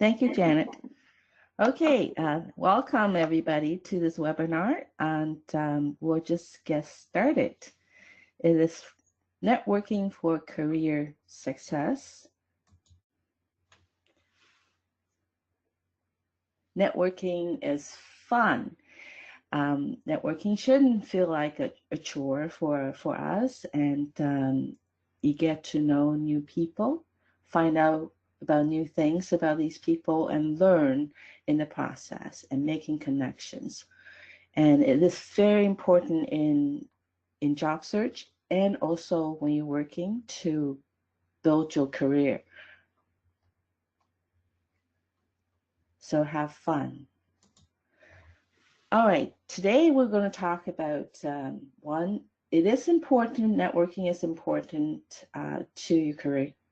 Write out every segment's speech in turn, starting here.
Thank you, Janet. Okay, welcome everybody to this webinar, and we'll just get started. It is networking for career success. Networking is fun. Networking shouldn't feel like a chore for us, and you get to know new people, find out about new things about these people, and learn in the process and making connections. And it is very important in job search and also when you're working to build your career. So have fun. All right, today we're going to talk about one, it is important, networking is important to your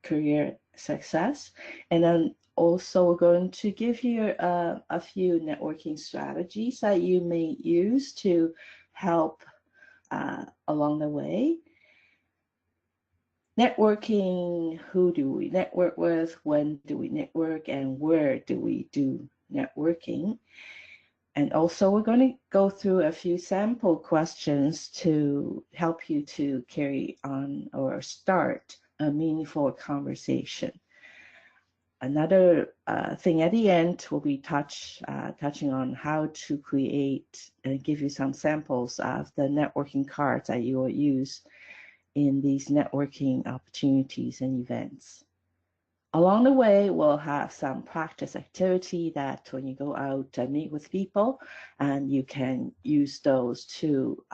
career success. And then also we're going to give you a few networking strategies that you may use to help along the way. Networking, who do we network with, when do we network, and where do we do networking? And also we're going to go through a few sample questions to help you to carry on or start a meaningful conversation. Another thing at the end will be touching on how to create and give you some samples of the networking cards that you will use in these networking opportunities and events. Along the way, we'll have some practice activity that when you go out and meet with people, and you can use those to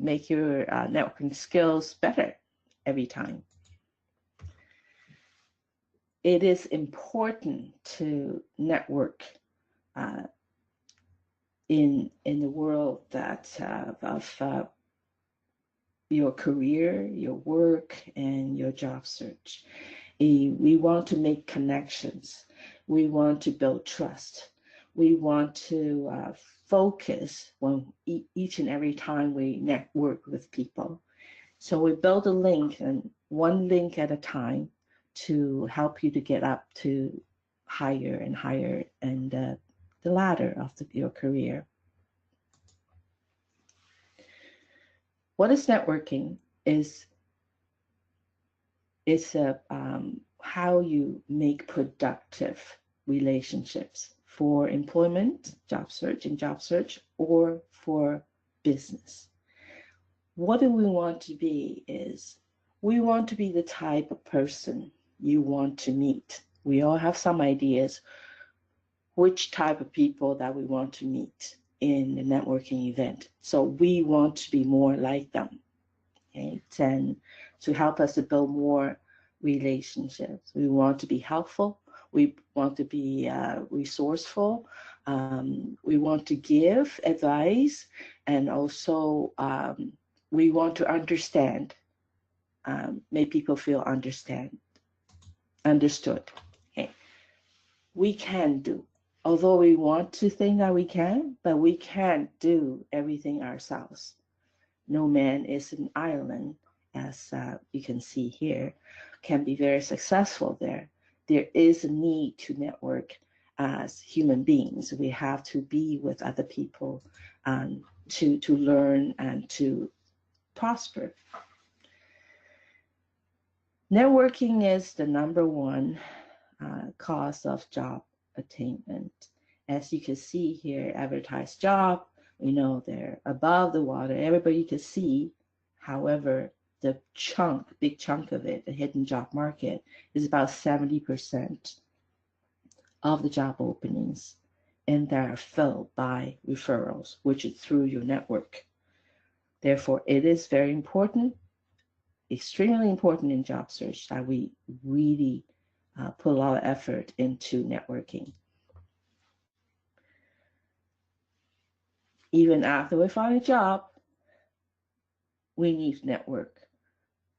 make your networking skills better every time. It is important to network in the world that of your career, your work, and your job search. We want to make connections. We want to build trust. We want to focus when each and every time we network with people. So we build a link, and one link at a time, to help you to get up to higher and higher and the ladder of your career. What is networking? It's how you make productive relationships for employment, job search, or for business. What do we want to be is, we want to be the type of person you want to meet. We all have some ideas which type of people that we want to meet in the networking event. So we want to be more like them, okay? And to help us to build more relationships. We want to be helpful. We want to be resourceful. We want to give advice, and also we want to understand, make people feel understood. Okay. We can do, although we want to think that we can, but we can't do everything ourselves. No man is an island, as you can see here, can be very successful there. There is a need to network as human beings. We have to be with other people to learn and to prosper. Networking is the #1 cause of job attainment. As you can see here, advertised job, we know they're above the water, everybody can see. However, the big chunk of it, the hidden job market, is about 70% of the job openings, and they are filled by referrals, which is through your network. Therefore, it is very important, extremely important in job search, that we really put a lot of effort into networking. Even after we find a job, we need to network.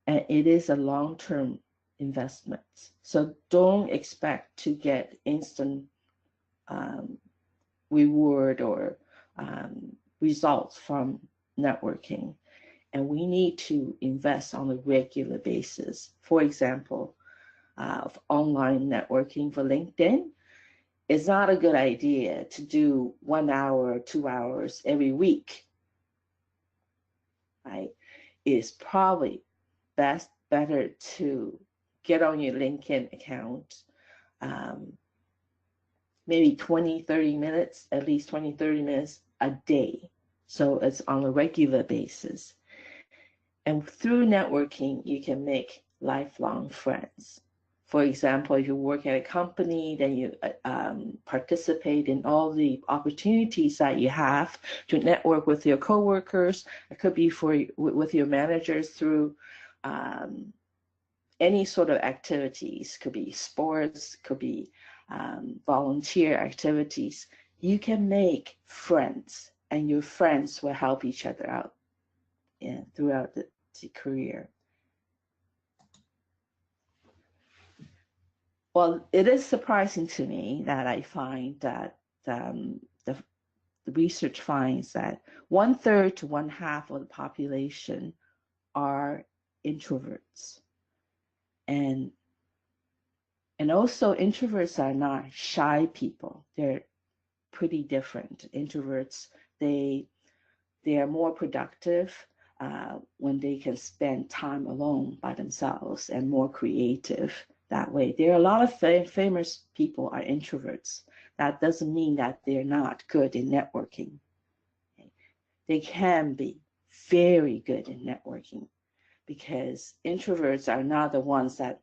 And it is a long-term investment. So don't expect to get instant reward or results from networking. And we need to invest on a regular basis. For example, of online networking for LinkedIn, it's not a good idea to do 1 hour, 2 hours every week, right? It's probably better to get on your LinkedIn account, um, maybe 20, 30 minutes, at least 20, 30 minutes a day. So it's on a regular basis. And through networking, you can make lifelong friends. For example, if you work at a company, then you participate in all the opportunities that you have to network with your coworkers. It could be with your managers through any sort of activities. Could be sports, could be volunteer activities. You can make friends, and your friends will help each other out throughout the career. Well, it is surprising to me that I find that the research finds that 1/3 to 1/2 of the population are introverts. And also introverts are not shy people. They're pretty different. Introverts, they are more productive when they can spend time alone by themselves, and more creative that way. There are a lot of famous people are introverts. That doesn't mean that they're not good in networking. Okay? They can be very good in networking, because introverts are not the ones that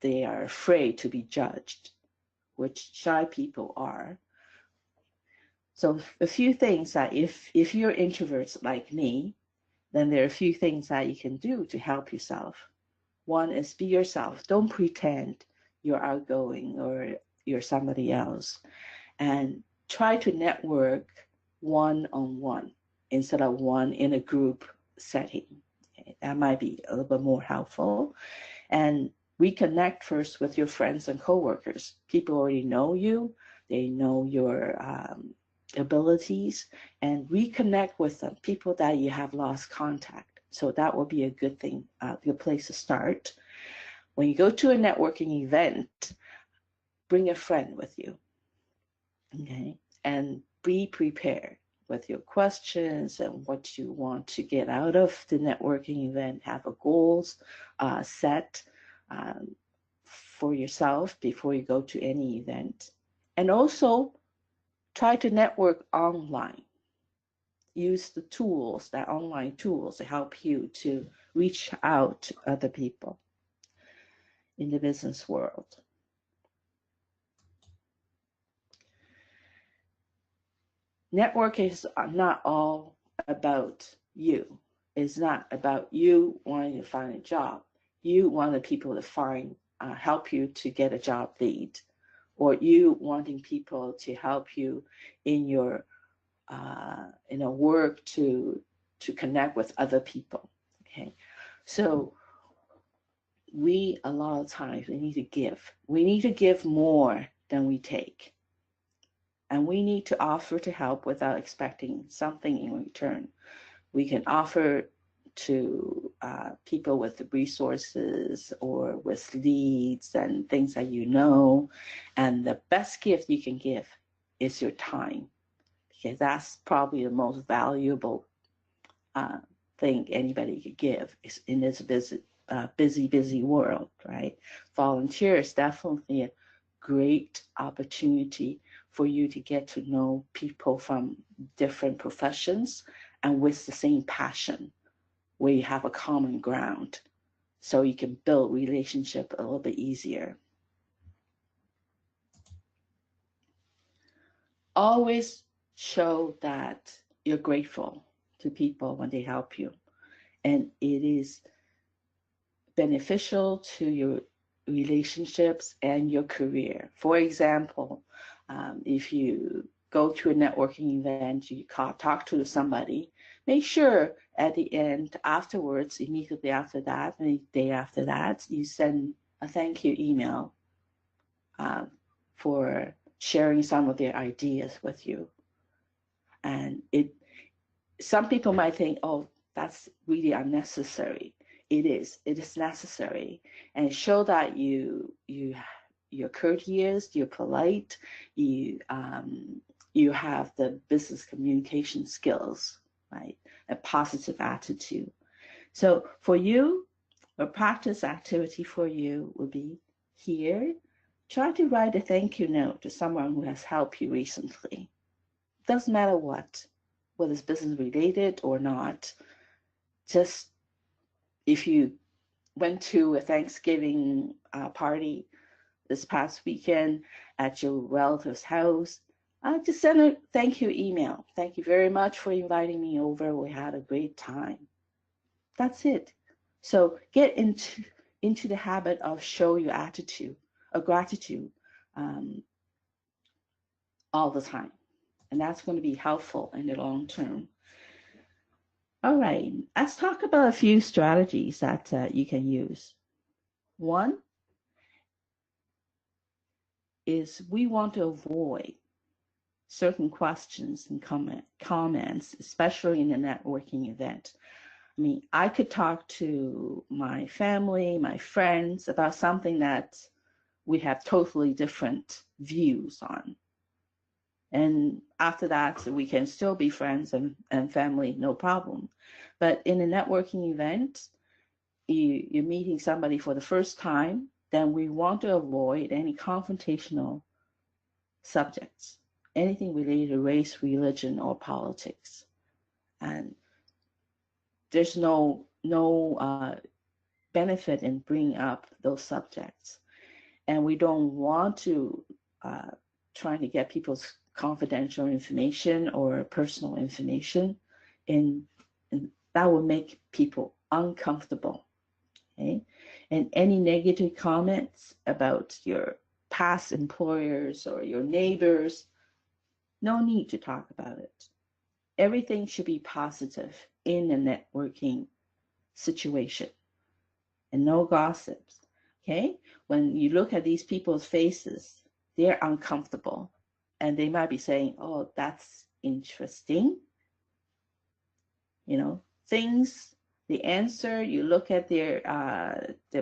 they are afraid to be judged, which shy people are. So a few things that if you're introverts like me, then there are a few things that you can do to help yourself. One is be yourself. Don't pretend you're outgoing or you're somebody else. And try to network one-on-one instead of one in a group setting. Okay? That might be a little bit more helpful. And reconnect first with your friends and coworkers. People already know you. They know your abilities, and reconnect with them, people that you have lost contact. So that will be a good thing, a good place to start. When you go to a networking event, bring a friend with you, okay? And be prepared with your questions and what you want to get out of the networking event. Have a goals set for yourself before you go to any event. And also try to network online. Use the tools, that online tools, to help you to reach out to other people in the business world. Network is not all about you. It's not about you wanting to find a job. You want the people to help you to get a job lead, or you wanting people to help you in your work to connect with other people. Okay, so a lot of times we need to give. We need to give more than we take, and we need to offer to help without expecting something in return. We can offer to people with resources or with leads and things that you know, and the best gift you can give is your time, because that's probably the most valuable thing anybody could give in this busy world, right? Volunteer is definitely a great opportunity for you to get to know people from different professions and with the same passion, where you have a common ground, so you can build relationship a little bit easier. Always show that you're grateful to people when they help you, and it is beneficial to your relationships and your career. For example, if you go to a networking event, you talk to somebody, make sure at the end, afterwards, immediately after that, and the day after that, you send a thank you email for sharing some of their ideas with you. And some people might think, oh, that's really unnecessary. it is necessary, and show that you're courteous, you're polite, you have the business communication skills, right? A positive attitude. So for you, a practice activity for you would be here. Try to write a thank you note to someone who has helped you recently. Doesn't matter what, whether it's business related or not. Just if you went to a Thanksgiving party this past weekend at your relative's house, just send a thank you email. Thank you very much for inviting me over. We had a great time. That's it. So get into the habit of show your attitude, of gratitude all the time. And that's going to be helpful in the long term. All right, let's talk about a few strategies that you can use. One is we want to avoid certain questions and comments, especially in a networking event. I mean, I could talk to my family, my friends about something that we have totally different views on. And after that, we can still be friends and family, no problem. But in a networking event, you're meeting somebody for the first time, then we want to avoid any confrontational subjects, anything related to race, religion, or politics. And there's no benefit in bringing up those subjects. And we don't want to trying to get people's confidential information or personal information, and that will make people uncomfortable. Okay? And any negative comments about your past employers or your neighbors, no need to talk about it. Everything should be positive in a networking situation, and no gossips. Okay? When you look at these people's faces, they're uncomfortable, and they might be saying, oh, that's interesting. You know, things, the answer, you look at their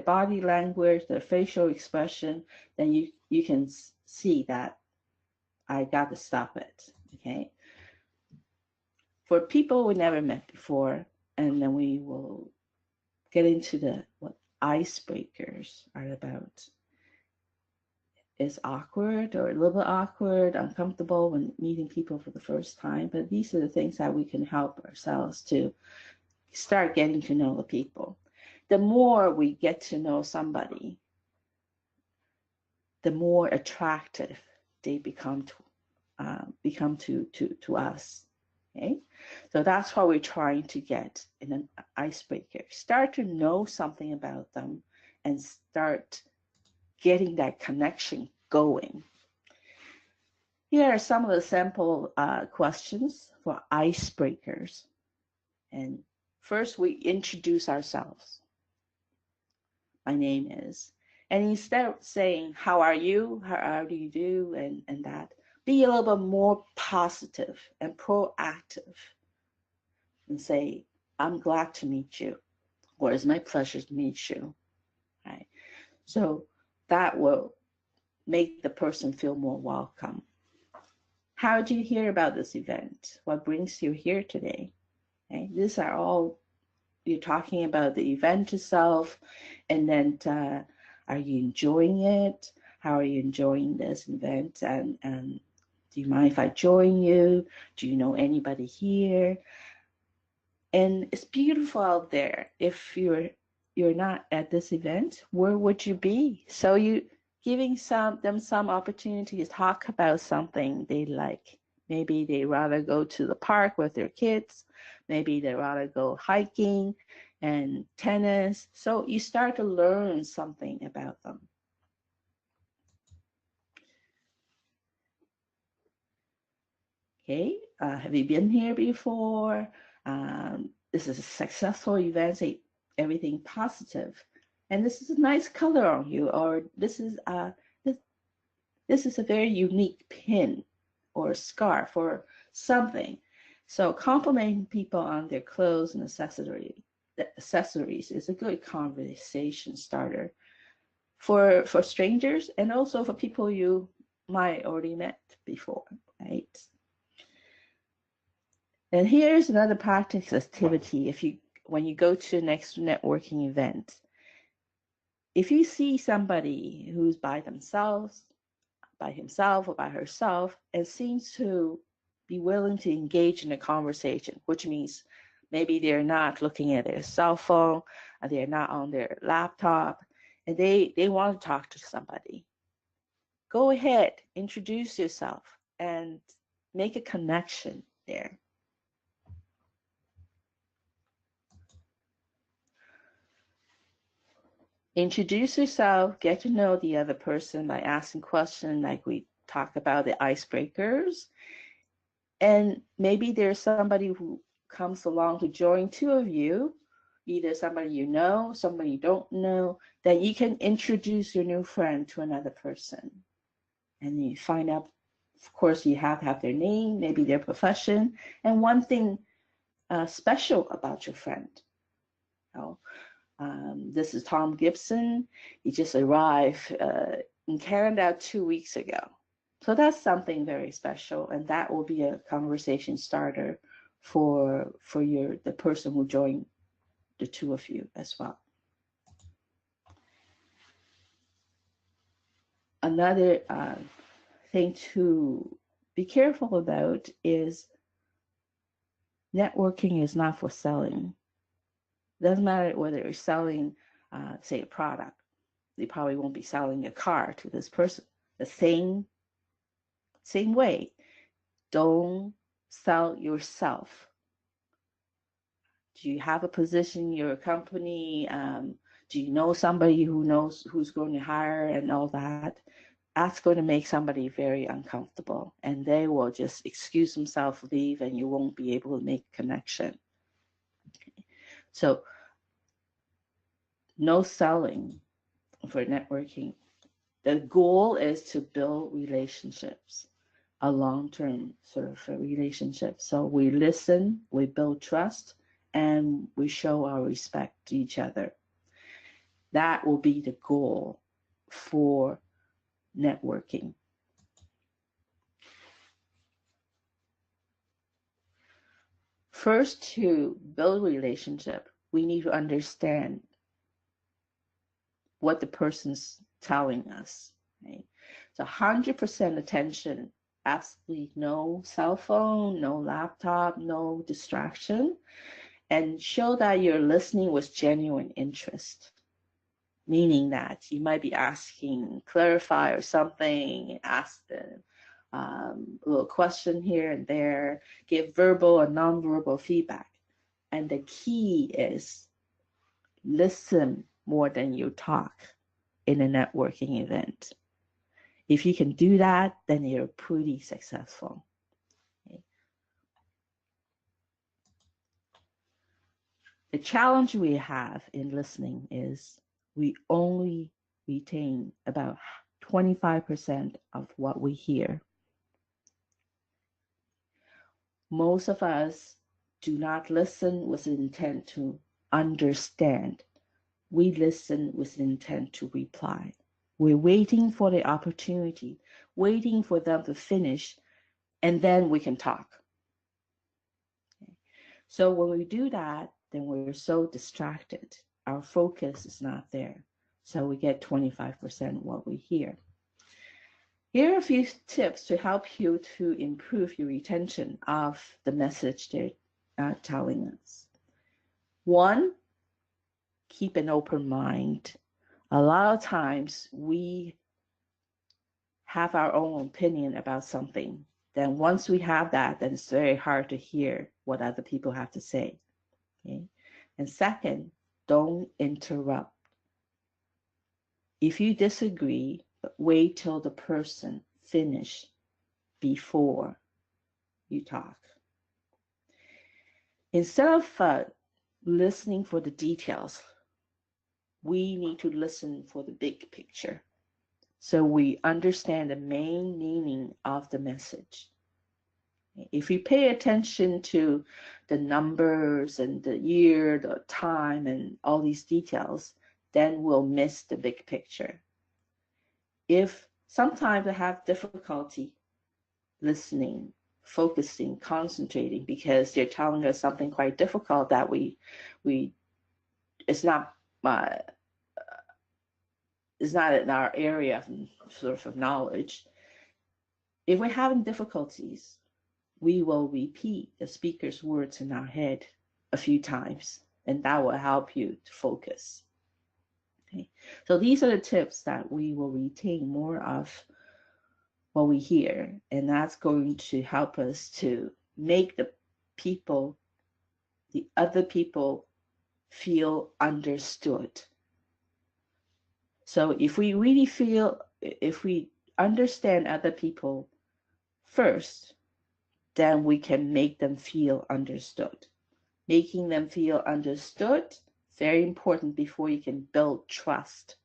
body language, their facial expression, then you can see that I got to stop it. Okay? For people we never met before, and then we will get into what icebreakers are about. It's awkward or a little bit awkward, uncomfortable when meeting people for the first time, but these are the things that we can help ourselves to start getting to know the people. The more we get to know somebody, the more attractive they become to us. Okay, so that's what we're trying to get in an icebreaker. Start to know something about them and start getting that connection going. Here are some of the sample questions for icebreakers. And first, we introduce ourselves. My name is. And instead of saying, how are you? How do you do? And that, be a little bit more positive and proactive and say, I'm glad to meet you, or it's my pleasure to meet you. Right? So that will make the person feel more welcome. How did you hear about this event? What brings you here today? Okay? These are all, you're talking about the event itself, and then are you enjoying it? How are you enjoying this event? And do you mind if I join you? Do you know anybody here? And it's beautiful out there. If you're not at this event, where would you be? So you giving them some opportunity to talk about something they like. Maybe they rather go to the park with their kids. Maybe they rather go hiking and tennis. So you start to learn something about them. Okay, have you been here before? This is a successful event, say everything positive. And this is a nice color on you, or this is a very unique pin or scarf or something. So complimenting people on their clothes and accessories accessories is a good conversation starter for strangers and also for people you might already met before, right? And here's another practice activity. When you go to the next networking event, if you see somebody who's by himself or by herself, and seems to be willing to engage in a conversation, which means maybe they're not looking at their cell phone, or they're not on their laptop, and they want to talk to somebody. Go ahead, introduce yourself, and make a connection there. Introduce yourself, get to know the other person by asking questions like we talk about the icebreakers. And maybe there's somebody who comes along to join two of you, either somebody you know, somebody you don't know, that you can introduce your new friend to another person. And you find out, of course, you have to have their name, maybe their profession, and one thing special about your friend. You know, this is Tom Gibson. He just arrived in Canada 2 weeks ago. So that's something very special, and that will be a conversation starter for the person who joined the two of you as well. Another thing to be careful about is networking is not for selling. Doesn't matter whether you're selling, say, a product. You probably won't be selling a car to this person. The same way. Don't sell yourself. Do you have a position in your company? Do you know somebody who knows who's going to hire and all that? That's going to make somebody very uncomfortable, and they will just excuse themselves, leave, and you won't be able to make a connection. Okay. So no selling for networking. The goal is to build relationships, a long-term sort of a relationship. So we listen, we build trust, and we show our respect to each other. That will be the goal for networking. First, to build relationship, we need to understand what the person's telling us. Right? So 100% attention, absolutely no cell phone, no laptop, no distraction, and show that you're listening with genuine interest. Meaning that you might be asking, clarify or something, ask them a little question here and there, give verbal and nonverbal feedback. And the key is listen more than you talk in a networking event. If you can do that, then you're pretty successful. Okay. The challenge we have in listening is we only retain about 25% of what we hear. Most of us do not listen with intent to understand. We listen with intent to reply. We're waiting for the opportunity, waiting for them to finish, and then we can talk. Okay. So when we do that, then we're so distracted. Our focus is not there. So we get 25% what we hear. Here are a few tips to help you to improve your retention of the message they're telling us. One, keep an open mind. A lot of times we have our own opinion about something. Then once we have that, then it's very hard to hear what other people have to say. Okay? And second, don't interrupt. If you disagree, wait till the person finish before you talk. Instead of listening for the details, we need to listen for the big picture. So we understand the main meaning of the message. If we pay attention to the numbers and the year, the time, and all these details, then we'll miss the big picture. If sometimes I have difficulty listening, focusing, concentrating because they're telling us something quite difficult that we it's not it's not in our area of sort of knowledge. If we're having difficulties, we will repeat the speaker's words in our head a few times, and that will help you to focus. Okay, so these are the tips that we will retain more of what we hear, and that's going to help us to make the other people feel understood. So if we understand other people first, then we can make them feel understood. Making them feel understood, very important before you can build trust.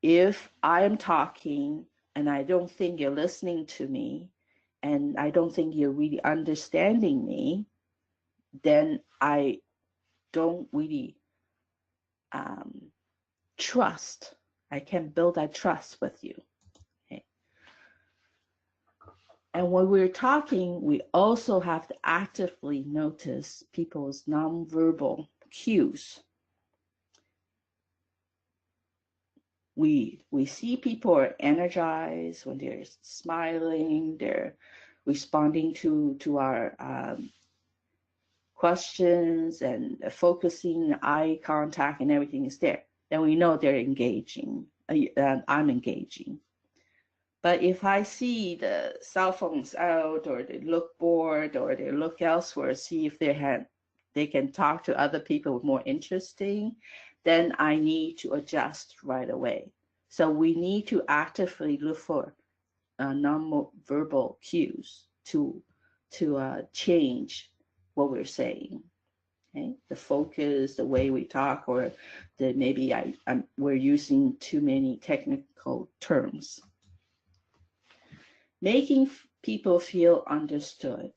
If I am talking and I don't think you're listening to me, and I don't think you're really understanding me, then I don't really trust. I can't build that trust with you. Okay. And when we're talking, we also have to actively notice people's nonverbal cues. We see people are energized when they're smiling, they're responding to our questions and focusing, eye contact and everything is there. Then we know they're engaging. I'm engaging. But if I see the cell phones out, or they look bored, or they look elsewhere, see if they can talk to other people more interesting, then I need to adjust right away. So we need to actively look for non-verbal cues to change what we're saying. Okay? The focus, the way we talk, or maybe we're using too many technical terms. Making people feel understood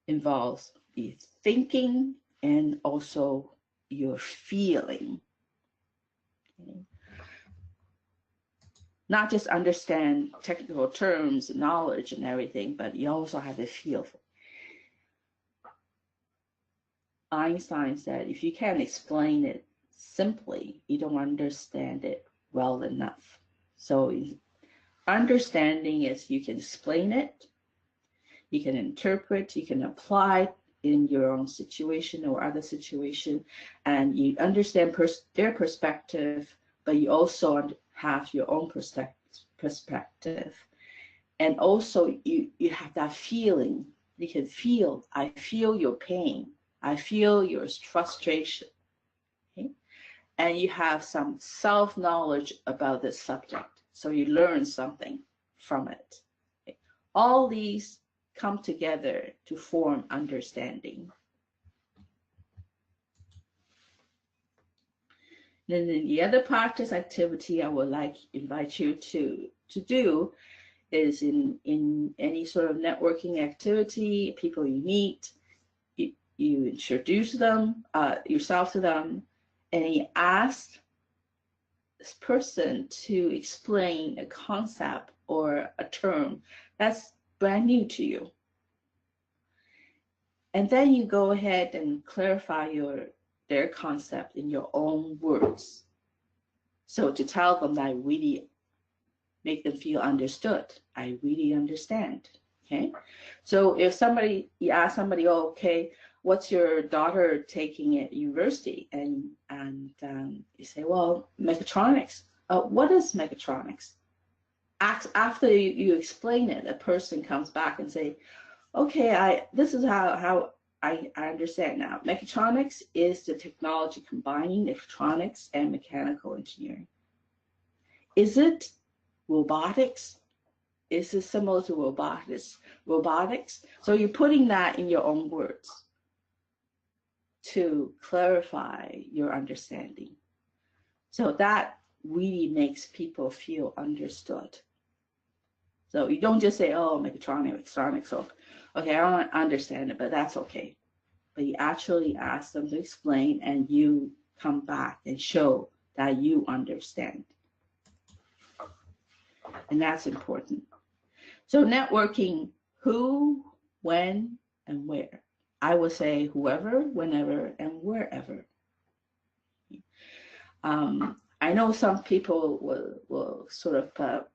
involves your thinking and also your feeling. Okay? Not just understand technical terms, knowledge and everything, but you also have to feel. Einstein said, if you can't explain it simply, you don't understand it well enough. So understanding is you can explain it, you can interpret, you can apply in your own situation or other situation, and you understand their perspective, but you also have your own perspective. And also you have that feeling. You can feel, I feel your pain. I feel your frustration. Okay? And you have some self-knowledge about this subject. So you learn something from it. Okay? All these come together to form understanding. Then the other practice activity I would invite you to do is in any sort of networking activity, people you meet, you introduce them, yourself to them, and you ask this person to explain a concept or a term that's brand new to you. And then you go ahead and clarify their concept in your own words. So to tell them that I really make them feel understood. I really understand. Okay. So if you ask somebody, oh, okay, what's your daughter taking at university? And you say, well, mechatronics. What is mechatronics? After you explain it, a person comes back and say, okay, this is how I understand now. Mechatronics is the technology combining electronics and mechanical engineering. Is it robotics? Is it similar to robotics? So you're putting that in your own words to clarify your understanding. So that really makes people feel understood. So you don't just say, oh, mechatronics. So, okay, I don't understand it, but that's okay. But you actually ask them to explain, and you come back and show that you understand. And that's important. So networking, who, when, and where. I would say whoever, whenever, and wherever. I know some people will sort of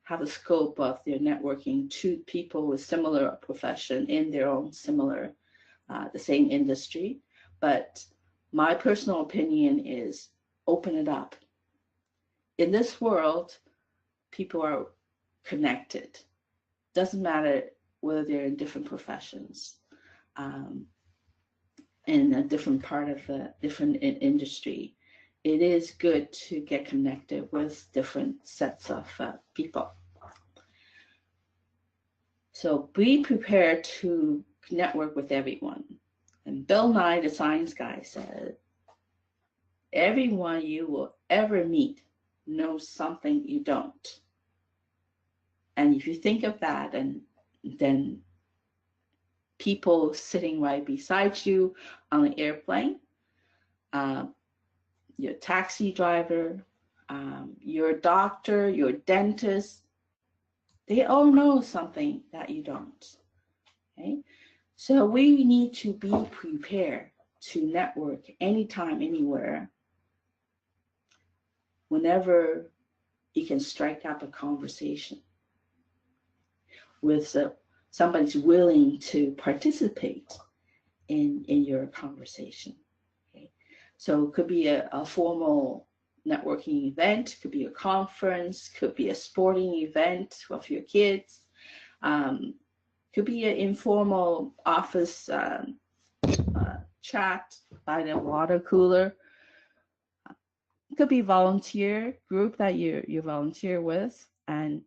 have a scope of their networking to people with similar profession in their own similar, the same industry. But my personal opinion is open it up. In this world, people are connected. Doesn't matter whether they're in different professions, in a different part of a different industry. It is good to get connected with different sets of people. So be prepared to network with everyone. And Bill Nye, the science guy, said, everyone you will ever meet knows something you don't. And if you think of that, and then people sitting right beside you on an airplane, your taxi driver, your doctor, your dentist, they all know something that you don't. Okay? So we need to be prepared to network anytime, anywhere, whenever you can strike up a conversation with somebody's willing to participate in your conversation. Okay? So it could be a formal networking event, could be a conference, could be a sporting event with your kids, could be an informal office chat by the water cooler. It could be volunteer group that you volunteer with, and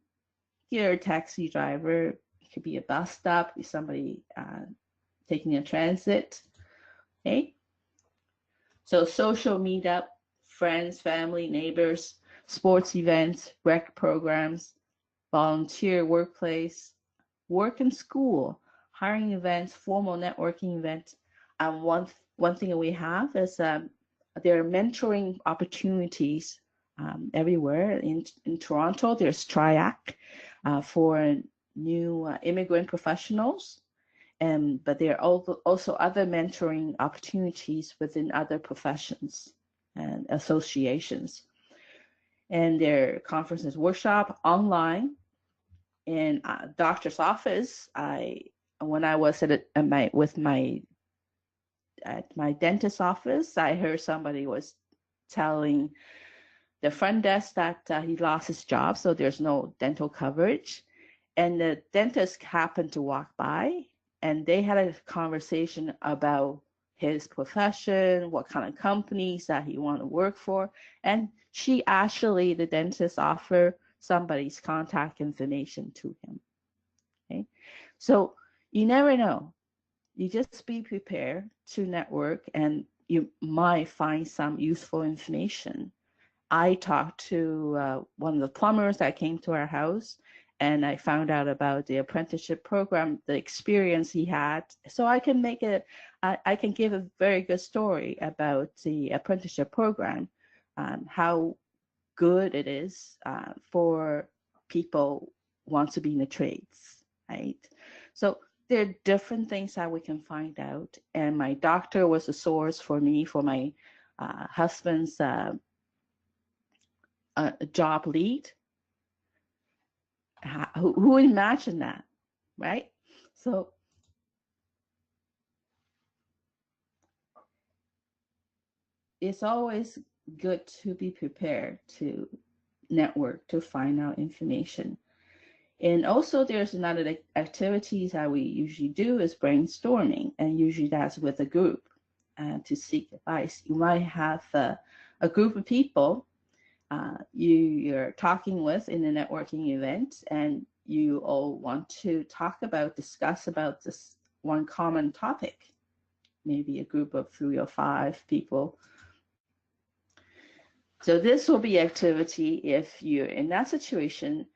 you're a taxi driver. It could be a bus stop, somebody taking a transit. Okay, so social meetup, friends, family, neighbors, sports events, rec programs, volunteer workplace, work and school, hiring events, formal networking events. And one thing that we have is there are mentoring opportunities everywhere. In Toronto, there's TRIAC for new immigrant professionals. But there are also other mentoring opportunities within other professions and associations. And there are conferences, workshop online. In a doctor's office, when I was at my dentist's office, I heard somebody was telling the front desk that he lost his job, so there's no dental coverage. And the dentist happened to walk by, and they had a conversation about his profession, what kind of companies that he wanted to work for. And the dentist offered somebody's contact information to him. Okay, so you never know. You just be prepared to network, and you might find some useful information. I talked to one of the plumbers that came to our house, and I found out about the apprenticeship program, the experience he had. So I can I can give a very good story about the apprenticeship program, how good it is for people who want to be in the trades, right? So there are different things that we can find out. And my doctor was a source for me for my husband's job lead. Who would imagine that, right? So it's always good to be prepared to network, to find out information. And also there's another activities that we usually do is brainstorming, and usually that's with a group to seek advice. You might have a group of people you're talking with in a networking event, and you all want to discuss about this one common topic, maybe a group of 3 or 5 people. So this will be activity if you're in that situation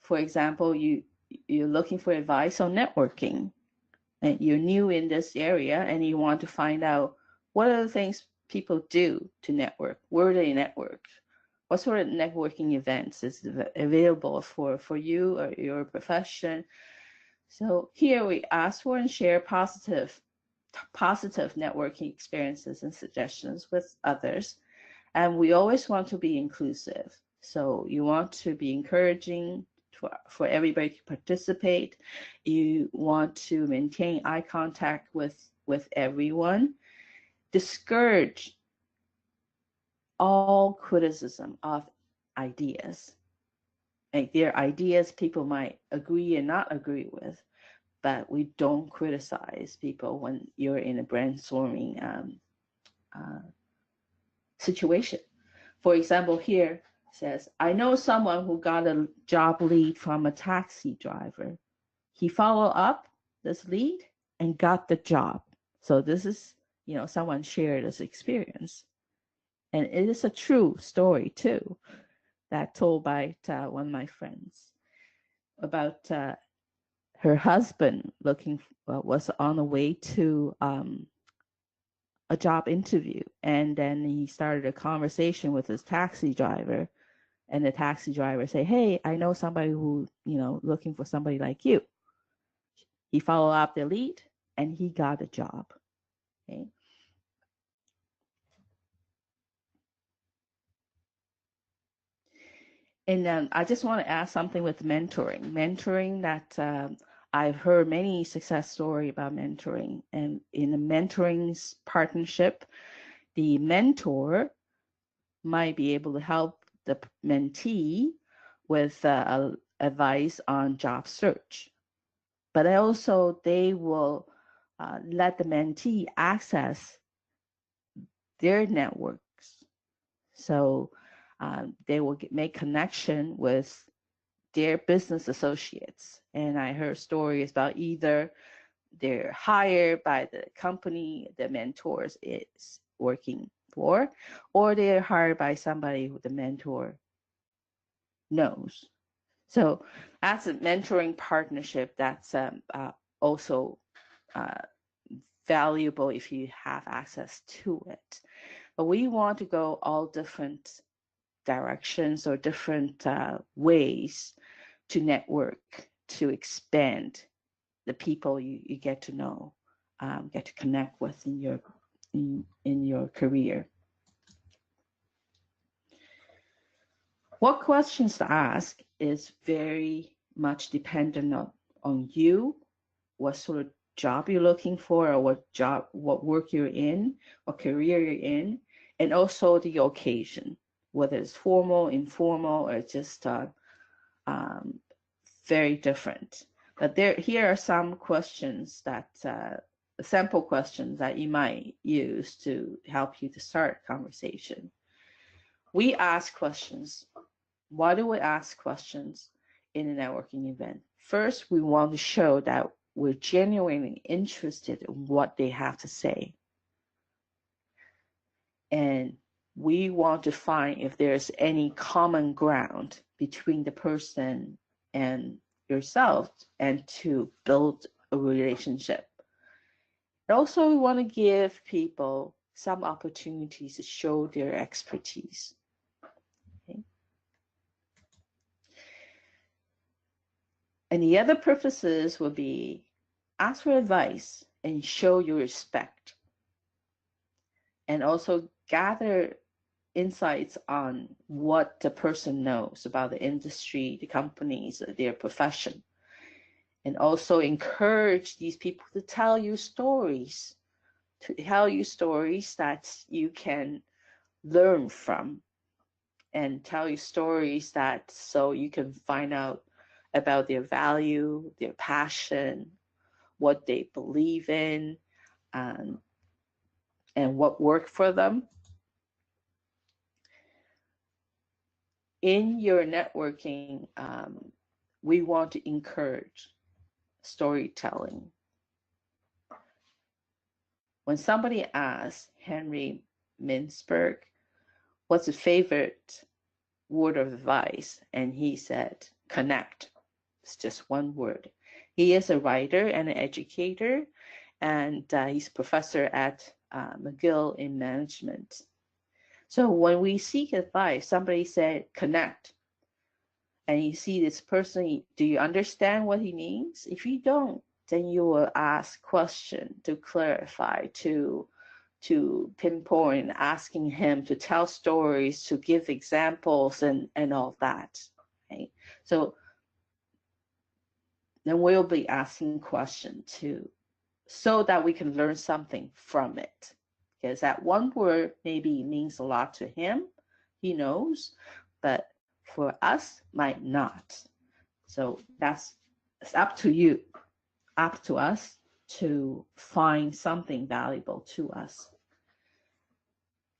for example, you're looking for advice on networking, and you're new in this area, and you want to find out what are the things people do to network, where they network, what sort of networking events is available for you or your profession. So here we ask for and share positive networking experiences and suggestions with others. And we always want to be inclusive. So you want to be encouraging for everybody to participate. You want to maintain eye contact with everyone. Discourage all criticism of ideas. Like, there are ideas people might agree and not agree with, but we don't criticize people when you're in a brainstorming situation. For example, here says, I know someone who got a job lead from a taxi driver. He followed up this lead and got the job. So this is, someone shared this experience. And it is a true story too, that told by one of my friends about her husband was on the way to a job interview, and then he started a conversation with his taxi driver, and the taxi driver say, hey, I know somebody who, looking for somebody like you. He followed up the lead and he got a job. Okay. And I just want to add something with mentoring that I've heard many success stories about mentoring. And in the mentoring partnership, the mentor might be able to help the mentee with advice on job search. But also they will let the mentee access their networks. So they will make connection with their business associates. And I heard stories about either they're hired by the company the mentors is working for, or they're hired by somebody who the mentor knows. So that's a mentoring partnership that's also valuable if you have access to it. But we want to go all different directions or different ways to network, to expand the people you get to know, get to connect with in your career. What questions to ask is very much dependent on you, what sort of job you're looking for, or what work you're in, what career you're in, and also the occasion, whether it's formal, informal, or just very different. But here are some questions that sample questions that you might use to help you to start a conversation. We ask questions. Why do we ask questions in a networking event? First, we want to show that we're genuinely interested in what they have to say. And we want to find if there's any common ground between the person and yourself, and to build a relationship. And also, we want to give people some opportunities to show their expertise. Okay. And the other purposes will be ask for advice and show your respect. And also gather insights on what the person knows about the industry, the companies, their profession. And also encourage these people to tell you stories, that you can learn from, and tell you stories that so you can find out about their value, their passion, what they believe in, and what worked for them. In your networking, we want to encourage storytelling. When somebody asked Henry Mintzberg, what's his favorite word of advice? And he said, connect. It's just one word. He is a writer and an educator, and he's a professor at McGill in management. So when we seek advice, somebody said connect, and you see this person, do you understand what he means? If you don't, then you will ask questions to clarify, to pinpoint, asking him to tell stories, to give examples, and all that. Right? So then we'll be asking questions too, so that we can learn something from it. Because that one word maybe means a lot to him, he knows, but for us might not. So it's up to you, up to us to find something valuable to us.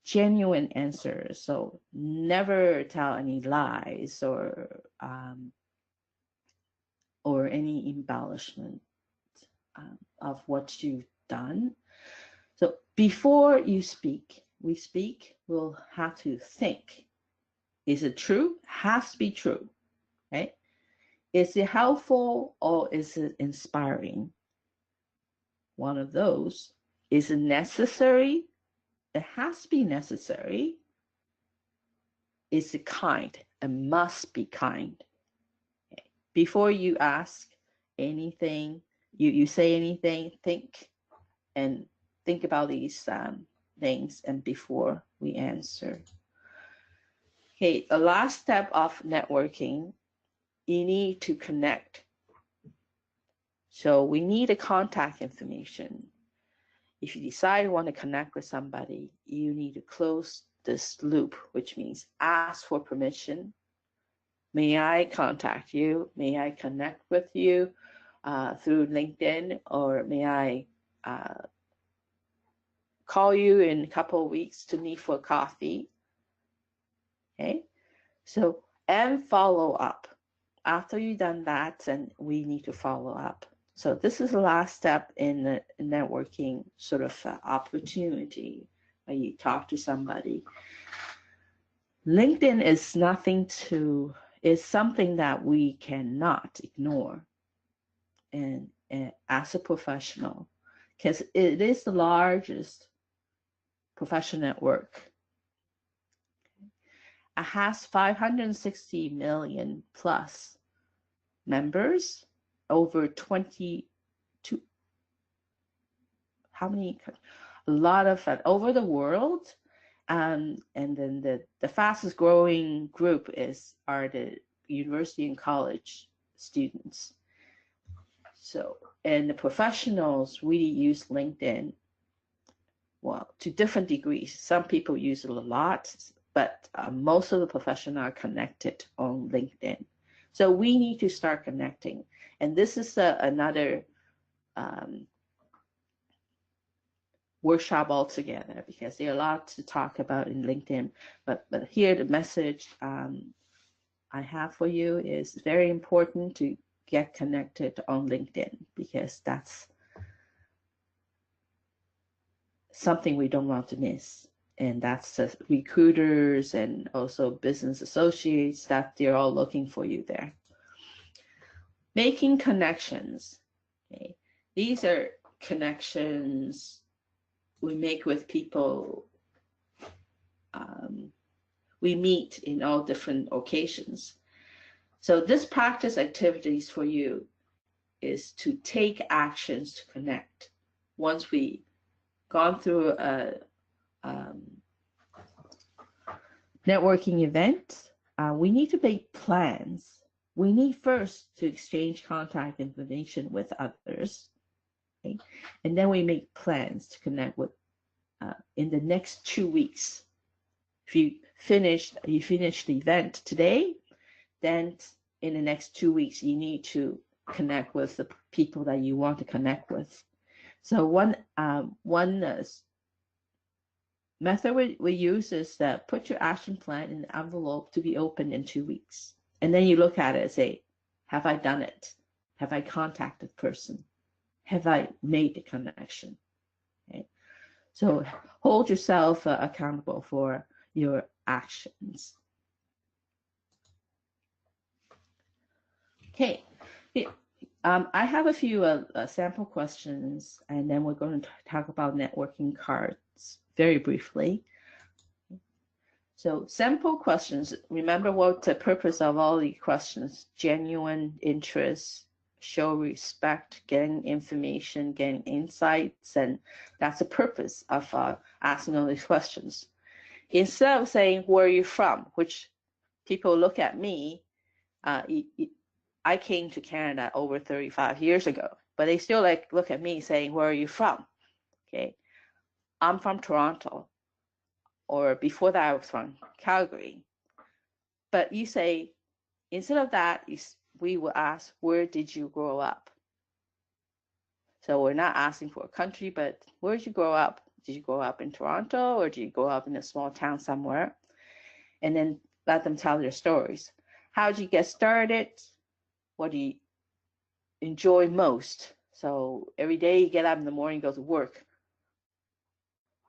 Genuine answers. So never tell any lies or any embellishment of what you've done. So before you speak, we'll have to think. Is it true? Has to be true, right? Is it helpful or is it inspiring? One of those. Is it necessary? It has to be necessary. Is it kind? It must be kind. Okay. Before you ask anything, you say anything, think about these things and before we answer. Okay, the last step of networking, you need to connect. So we need a contact information. If you decide you want to connect with somebody, you need to close this loop, which means ask for permission. May I contact you? May I connect with you through LinkedIn, or may I call you in a couple of weeks to meet for coffee? Okay, so, and follow up. After you've done that, then we need to follow up. So this is the last step in the networking sort of opportunity where you talk to somebody. LinkedIn is something that we cannot ignore and as a professional, because it is the largest professional network. It has 560 million plus members, over 22, how many, a lot of over the world. And then the fastest growing group are the university and college students. So, and the professionals really use LinkedIn, well, to different degrees. Some people use it a lot, but most of the professionals are connected on LinkedIn. So we need to start connecting. And this is another workshop altogether, because there are a lot to talk about in LinkedIn. But here the message I have for you is very important to get connected on LinkedIn, because that's something we don't want to miss. And that's the recruiters and also business associates, that they're all looking for you there. Making connections. Okay. These are connections we make with people we meet in all different occasions. So this practice activities for you is to take actions to connect. Once we gone through a networking event, we need to make plans. We need first to exchange contact information with others, okay? And then we make plans to connect with in the next 2 weeks. If you finish the event today, then in the next 2 weeks you need to connect with the people that you want to connect with. So one method we use is that put your action plan in an envelope to be opened in 2 weeks. And then you look at it and say, have I done it? Have I contacted the person? Have I made the connection? Okay. So hold yourself accountable for your actions. Okay, Yeah. I have a few sample questions, and then we're going to talk about networking cards very briefly. So sample questions, remember what the purpose of all these questions: genuine interest, show respect, getting information, getting insights, and that's the purpose of asking all these questions. Instead of saying, where are you from, which people look at me, I came to Canada over 35 years ago, but they still look at me saying, where are you from? Okay, I'm from Toronto, or before that I was from Calgary. But you say, instead of that, we will ask, where did you grow up? So we're not asking for a country, but where did you grow up? Did you grow up in Toronto, or did you grow up in a small town somewhere? And then let them tell their stories. How did you get started? What do you enjoy most? So every day you get up in the morning, go to work.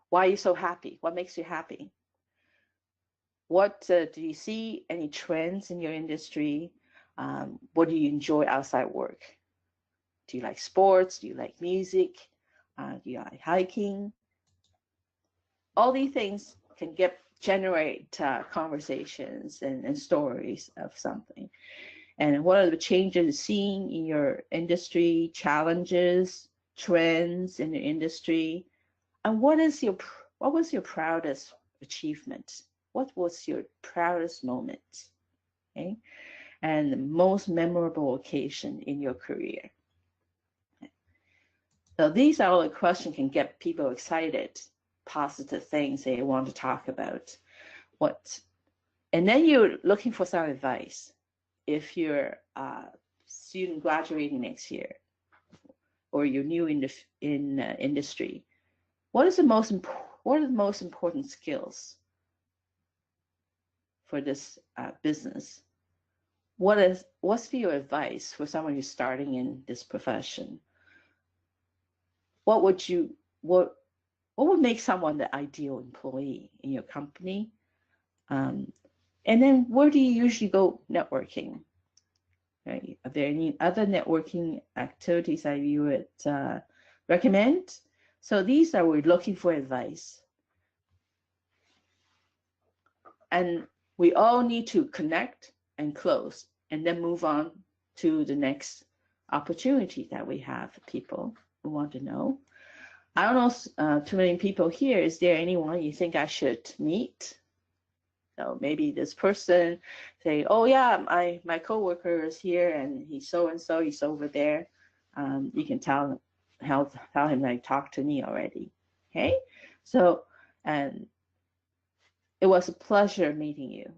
Why are you so happy? What makes you happy? What do you see any trends in your industry? What do you enjoy outside work? Do you like sports? Do you like music? Do you like hiking? All these things can generate conversations and stories of something. And what are the changes seen in your industry, challenges, trends in your industry? And what was your proudest achievement? What was your proudest moment? Okay? And the most memorable occasion in your career. So these are all the questions can get people excited, positive things they want to talk about. And then you're looking for some advice. If you're a student graduating next year, or you're new in industry, what are the most important skills for this business? What's your advice for someone who's starting in this profession? What would make someone the ideal employee in your company? And then where do you usually go networking? Right? Are there any other networking activities that you would recommend? So these are we're looking for advice. And we all need to connect and close, and then move on to the next opportunity that we have for people who want to know. I don't know too many people here. Is there anyone you think I should meet? So maybe this person say, oh yeah, my coworker is here and he's so and so, he's over there. You can tell him like talk to me already. Okay, so and it was a pleasure meeting you.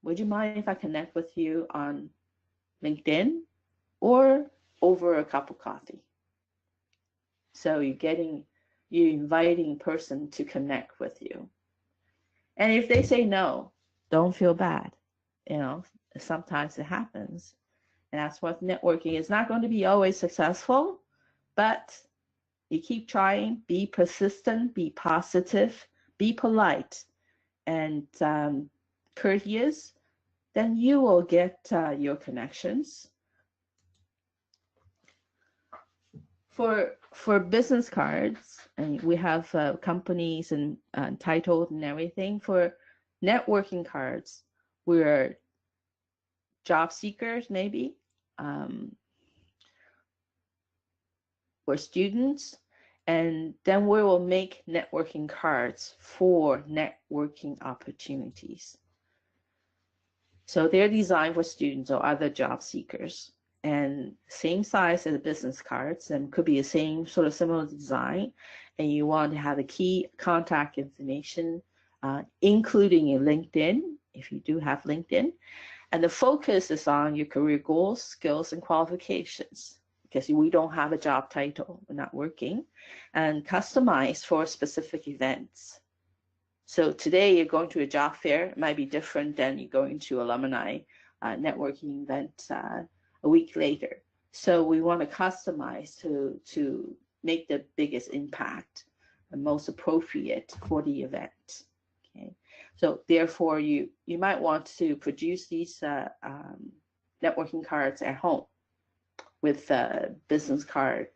Would you mind if I connect with you on LinkedIn or over a cup of coffee? So you're inviting a person to connect with you. And if they say no, don't feel bad. Sometimes it happens. And that's what networking is. Not going to be always successful, but you keep trying, be persistent, be positive, be polite, and courteous, then you will get your connections. For business cards, and we have companies and titled and everything. For networking cards, we're job seekers, maybe. We're students, and then we will make networking cards for networking opportunities. So they're designed for students or other job seekers, and same size as the business cards, and could be the same sort of similar design. And you want to have the key contact information, including your LinkedIn, if you do have LinkedIn. And the focus is on your career goals, skills, and qualifications, because we don't have a job title, we're not working, and customized for specific events. So today you're going to a job fair, it might be different than you're going to alumni networking event a week later. So we want to customize to make the biggest impact and most appropriate for the event. Okay, so therefore you might want to produce these networking cards at home. with business card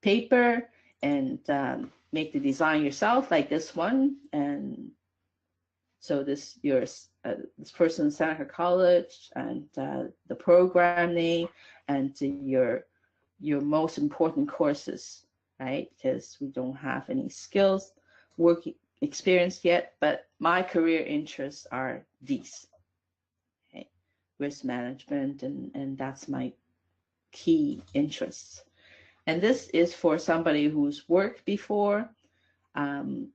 paper and make the design yourself, like this one. And so this person sent her college and the program name and your most important courses, right? Because we don't have any skills, work experience yet, but my career interests are these, okay? Risk management, and that's my key interests. And this is for somebody who's worked before, um,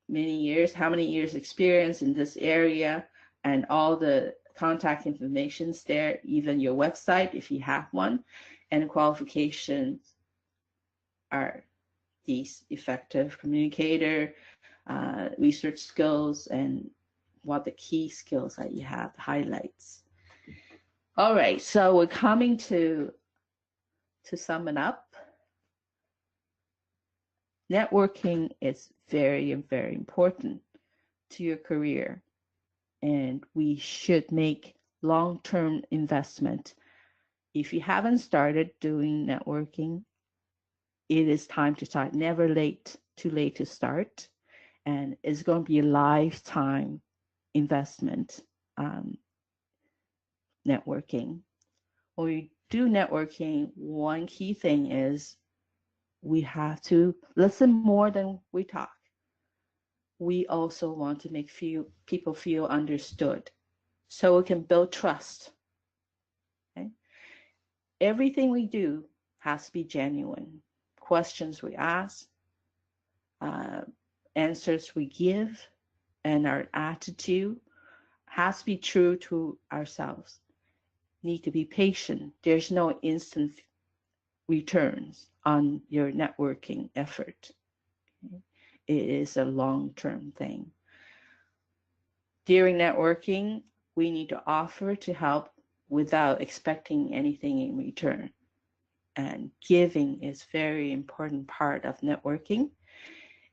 many years, how many years experience in this area, and all the contact information's there, even your website if you have one, and qualifications are these: effective communicator, research skills, and what the key skills that you have, highlights. All right, so we're coming to sum it up. Networking is very, very important to your career, and we should make long-term investment. If you haven't started doing networking, it is time to start. Never too late to start. And it's going to be a lifetime investment, networking. When we do networking, one key thing is we have to listen more than we talk. We also want to make people feel understood so we can build trust. Okay? Everything we do has to be genuine. Questions we ask, answers we give, and our attitude has to be true to ourselves. Need to be patient. There's no instant returns on your networking effort. Okay? It is a long-term thing. During networking, we need to offer to help without expecting anything in return. And giving is a very important part of networking.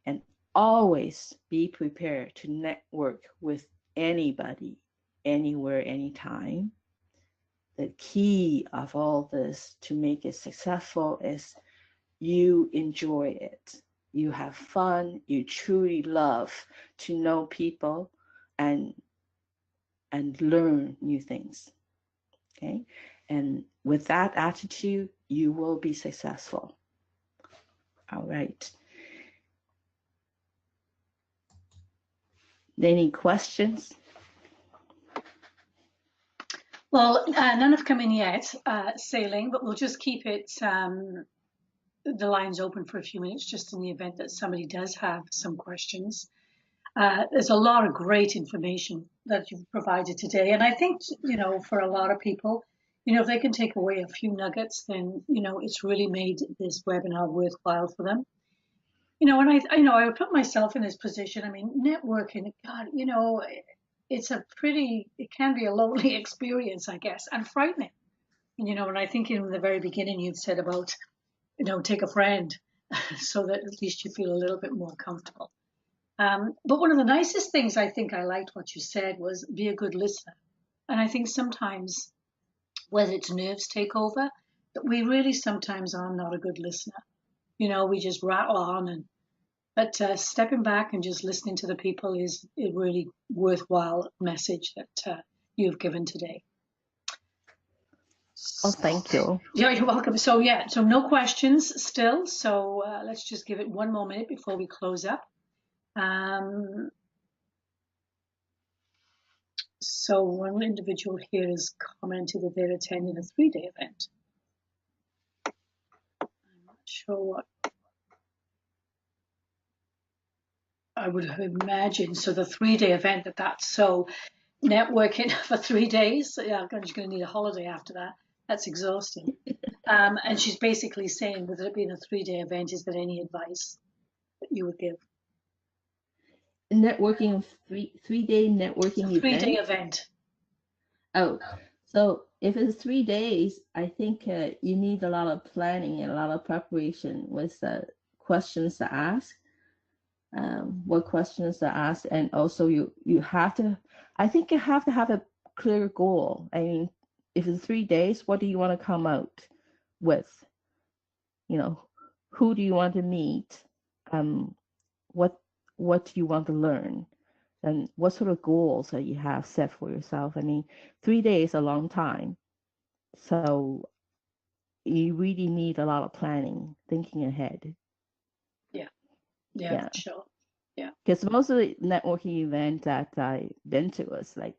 And always be prepared to network with anybody, anywhere, anytime. The key of all this to make it successful is you enjoy it. You have fun. You truly love to know people and learn new things. Okay? And with that attitude, you will be successful. All right. Any questions? Well, none have come in yet, Sailing, but we'll just keep it, the lines open for a few minutes, just in the event that somebody does have some questions. There's a lot of great information that you've provided today. And I think, for a lot of people, if they can take away a few nuggets, then, it's really made this webinar worthwhile for them. And I would put myself in this position. I mean, networking, God, it can be a lonely experience, I guess, and frightening. And I think in the very beginning you'd said about, take a friend so that at least you feel a little bit more comfortable. But one of the nicest things I think I liked what you said was be a good listener. And I think sometimes, whether it's nerves take over, that we really sometimes are not a good listener. We just rattle on, but stepping back and just listening to the people is a really worthwhile message that you've given today. Oh, thank you. Yeah, you're welcome. So no questions still. So let's just give it one more minute before we close up. So one individual here has commented that they're attending a 3-day event. I'm not sure what I would have imagined. So the 3-day event, that's so networking for 3 days. Yeah, I'm just going to need a holiday after that. That's exhausting. And she's basically saying, with it being a 3-day event, is there any advice that you would give? Networking, three-day networking event? 3-day event. Oh, so if it's 3 days, I think you need a lot of planning and a lot of preparation with questions to ask, what questions to ask, and also you have to, I think you have to have a clear goal. I mean, if it's 3 days, what do you want to come out with? You know, who do you want to meet? Um, what what do you want to learn? And what sort of goals that you have set for yourself? I mean, 3 days is a long time. So you really need a lot of planning, thinking ahead. Yeah. Yeah, Yeah. for sure. Yeah. Because most of the networking events that I've been to was like,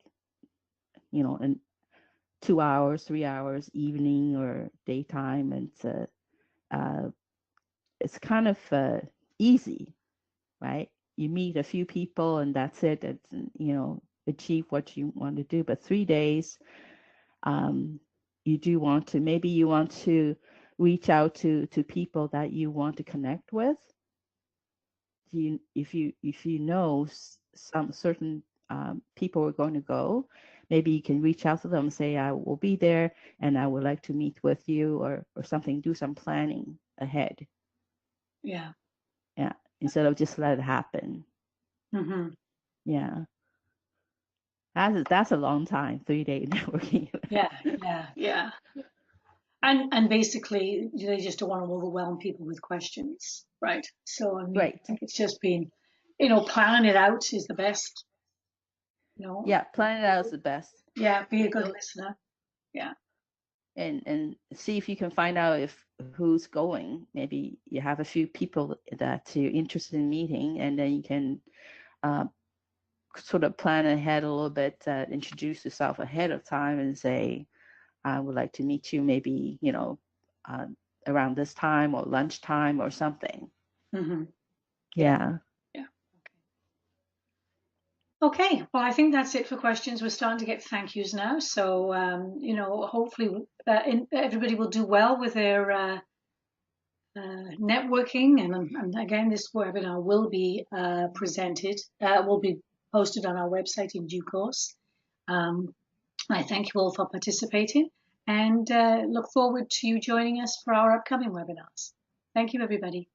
in 2 hours, 3 hours, evening or daytime. And uh, it's kind of easy, right? You meet a few people and that's it. It's, achieve what you want to do. But 3 days, um, you do want to, maybe you want to reach out to people that you want to connect with. If you know some certain people are going to go, maybe you can reach out to them and say, I will be there and I would like to meet with you, or something, do some planning ahead. Yeah. Yeah. Instead of just let it happen. Hmm. Yeah. That's a long time, 3 day networking. Yeah. Yeah. Yeah. And basically, they just don't want to overwhelm people with questions, right? So, I mean, I Right. think it's just been, planning it out is the best, you know. Yeah, plan it out is the best. Yeah, be a good So, listener. Yeah. and see if you can find out if who's going. Maybe you have a few people that you're interested in meeting, and then you can uh, sort of plan ahead a little bit, introduce yourself ahead of time and say, I would like to meet you maybe, uh, around this time or lunchtime or something. Hmm. Yeah. Yeah. Yeah. Okay. Well, I think that's it for questions. We're starting to get thank yous now. So, hopefully everybody will do well with their networking. And again, this webinar will be will be posted on our website in due course. Um, I thank you all for participating and look forward to you joining us for our upcoming webinars. Thank you, everybody.